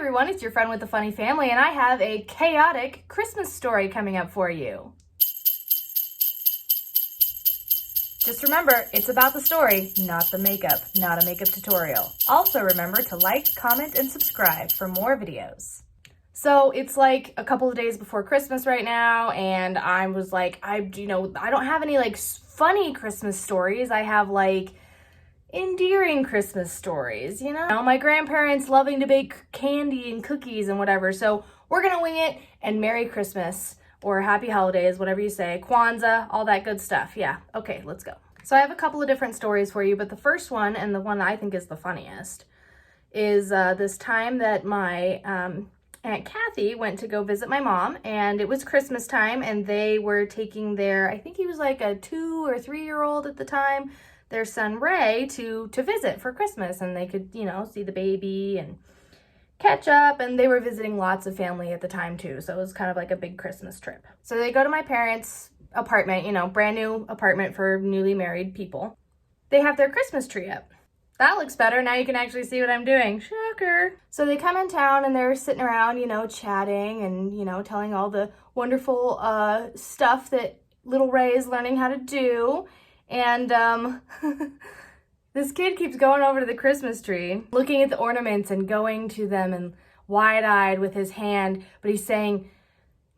everyone, it's your friend with the funny family, and I have a chaotic Christmas story coming up for you. Just remember, it's about the story, not the makeup, not a makeup tutorial. Also remember to like, comment, and subscribe for more videos. So it's like a couple of days before Christmas right now, and I was like, I don't have any like funny Christmas stories. I have like endearing Christmas stories, my grandparents loving to bake candy and cookies and whatever. So we're gonna wing it and Merry Christmas or Happy Holidays, whatever you say, Kwanzaa, all that good stuff. Yeah, okay, let's go. So I have a couple of different stories for you, but the first one, and the one I think is the funniest, is this time that my Aunt Kathy went to go visit my mom, and it was Christmas time, and they were taking their, I think he was like a 2 or 3 year old at the time, their son Ray to visit for Christmas, and they could, see the baby and catch up, and they were visiting lots of family at the time too, so it was kind of like a big Christmas trip. So they go to my parents' apartment, brand new apartment for newly married people. They have their Christmas tree up. That looks better. Now you can actually see what I'm doing. Shocker. So they come in town and they're sitting around, chatting and, telling all the wonderful stuff that little Ray is learning how to do. And this kid keeps going over to the Christmas tree, looking at the ornaments and going to them and wide-eyed with his hand, but he's saying,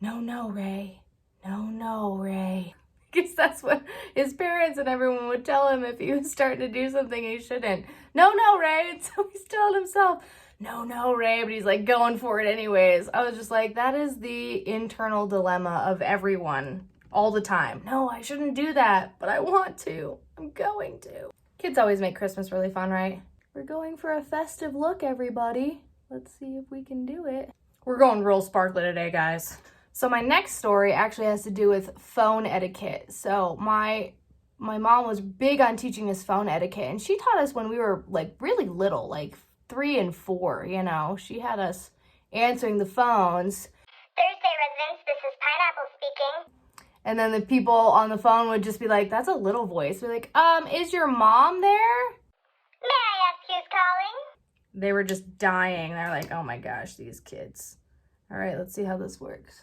no, Ray. No, Ray. I guess that's what his parents and everyone would tell him if he was starting to do something he shouldn't. No, Ray. And so he's telling himself, no, Ray, but he's like going for it anyways. I was just like, that is the internal dilemma of everyone all the time. No, I shouldn't do that, but I want to. I'm going to. Kids always make Christmas really fun, right? We're going for a festive look, everybody. Let's see if we can do it. We're going real sparkly today, guys. So my next story actually has to do with phone etiquette. So my mom was big on teaching us phone etiquette, and she taught us when we were like really little, like 3 and 4, She had us answering the phones. Thursday residents, this is Pineapple speaking. And then the people on the phone would just be like, that's a little voice. We're like, is your mom there? May I ask who's calling? They were just dying. They're like, oh my gosh, these kids. All right, let's see how this works.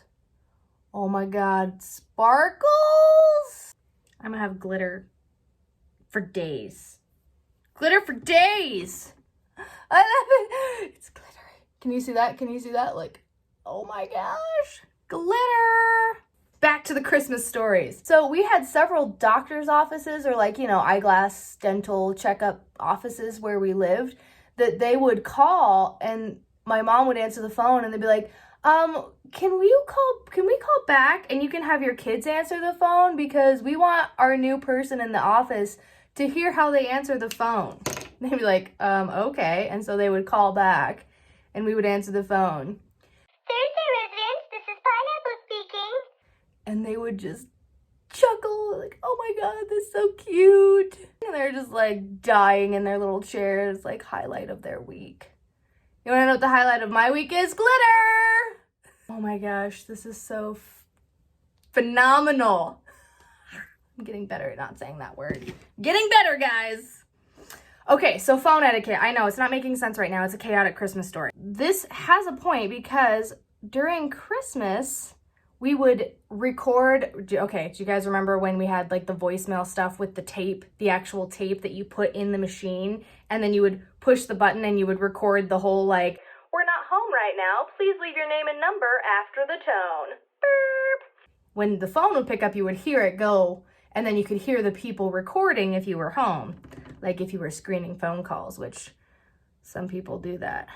Oh my God, sparkles? I'm gonna have glitter for days. Glitter for days. I love it. It's glittery. Can you see that? Can you see that? Like, oh my gosh, glitter. Back to the Christmas stories. So we had several doctor's offices or eyeglass dental checkup offices where we lived that they would call, and my mom would answer the phone and they'd be like, can we call back and you can have your kids answer the phone because we want our new person in the office to hear how they answer the phone. And they'd be like, okay. And so they would call back and we would answer the phone. Thursday residents, this is Pineapple speaking. And they would just chuckle like, oh my God, this is so cute. And they're just like dying in their little chairs, like highlight of their week. You wanna know what the highlight of my week is? Glitter! Oh my gosh, this is so phenomenal. I'm getting better at not saying that word. Getting better, guys. Okay, so phone etiquette. I know, it's not making sense right now. It's a chaotic Christmas story. This has a point because during Christmas, we would record, okay, do you guys remember when we had like the voicemail stuff with the tape, the actual tape that you put in the machine, and then you would push the button and you would record the whole like, we're not home right now, please leave your name and number after the tone. Burp. When the phone would pick up, you would hear it go, and then you could hear the people recording if you were home, like if you were screening phone calls, which some people do that.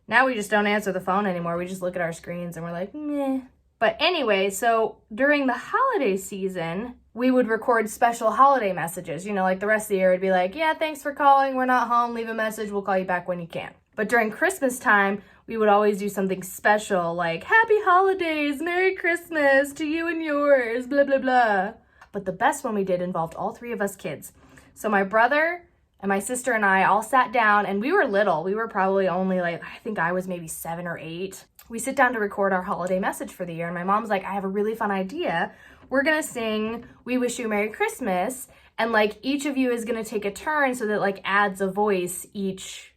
Now we just don't answer the phone anymore. We just look at our screens and we're like, meh. But anyway, so during the holiday season, we would record special holiday messages. Like the rest of the year, it'd be like, yeah, thanks for calling. We're not home. Leave a message. We'll call you back when you can. But during Christmas time, we would always do something special like, Happy Holidays, Merry Christmas to you and yours, blah, blah, blah. But the best one we did involved all 3 of us kids. So my brother and my sister and I all sat down, and we were little. We were probably only like, I think I was maybe 7 or 8. We sit down to record our holiday message for the year, and my mom's like, I have a really fun idea. We're gonna sing We Wish You a Merry Christmas, and like each of you is gonna take a turn so that like adds a voice each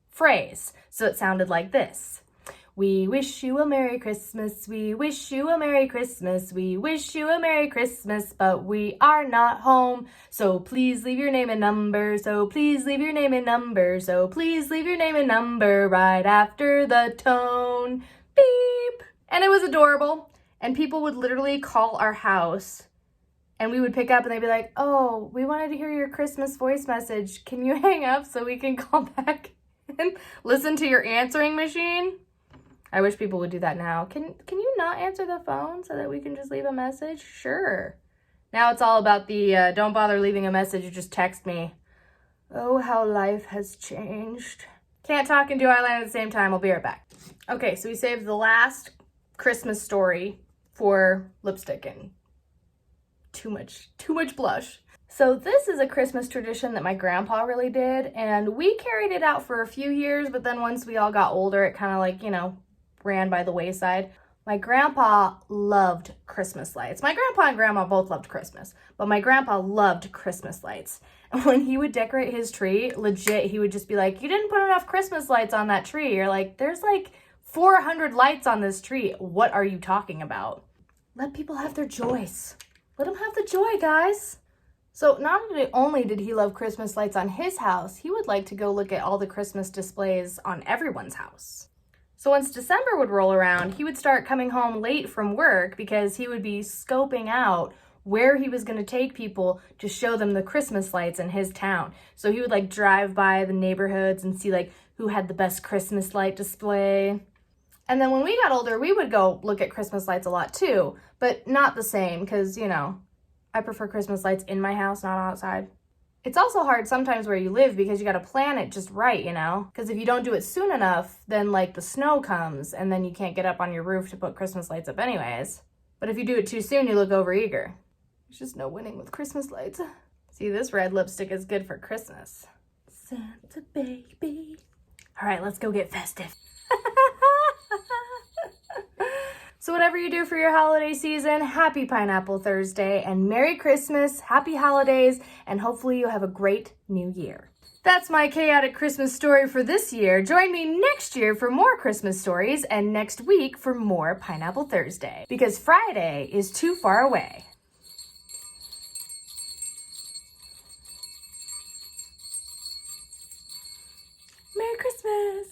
phrase. So it sounded like this. We wish you a Merry Christmas. We wish you a Merry Christmas. We wish you a Merry Christmas, but we are not home. So please leave your name and number. So please leave your name and number. So please leave your name and number right after the tone. Beep. And it was adorable. And people would literally call our house and we would pick up and they'd be like, oh, we wanted to hear your Christmas voice message. Can you hang up so we can call back and listen to your answering machine? I wish people would do that now. Can you not answer the phone so that we can just leave a message? Sure. Now it's all about the don't bother leaving a message, just text me. Oh, how life has changed. Can't talk and do eyeliner at the same time. I'll be right back. Okay, so we saved the last Christmas story for lipstick and too much blush. So this is a Christmas tradition that my grandpa really did, and we carried it out for a few years, but then once we all got older, it kind of like, ran by the wayside. My grandpa loved Christmas lights. My grandpa and grandma both loved Christmas, but my grandpa loved Christmas lights. And when he would decorate his tree, legit, he would just be like, you didn't put enough Christmas lights on that tree. You're like, there's like 400 lights on this tree. What are you talking about? Let people have their joys. Let them have the joy, guys. So not only did he love Christmas lights on his house, he would like to go look at all the Christmas displays on everyone's house. So once December would roll around, he would start coming home late from work because he would be scoping out where he was going to take people to show them the Christmas lights in his town. So he would drive by the neighborhoods and see who had the best Christmas light display. And then when we got older, we would go look at Christmas lights a lot too, but not the same because, I prefer Christmas lights in my house, not outside. It's also hard sometimes where you live because you got to plan it just right, because if you don't do it soon enough, then the snow comes and then you can't get up on your roof to put Christmas lights up anyways. But if you do it too soon, you look overeager. There's just no winning with Christmas lights. See, this red lipstick is good for Christmas. Santa baby. All right, let's go get festive. So whatever you do for your holiday season, happy Pineapple Thursday and Merry Christmas, happy holidays, and hopefully you have a great new year. That's my chaotic Christmas story for this year. Join me next year for more Christmas stories and next week for more Pineapple Thursday, because Friday is too far away. Merry Christmas!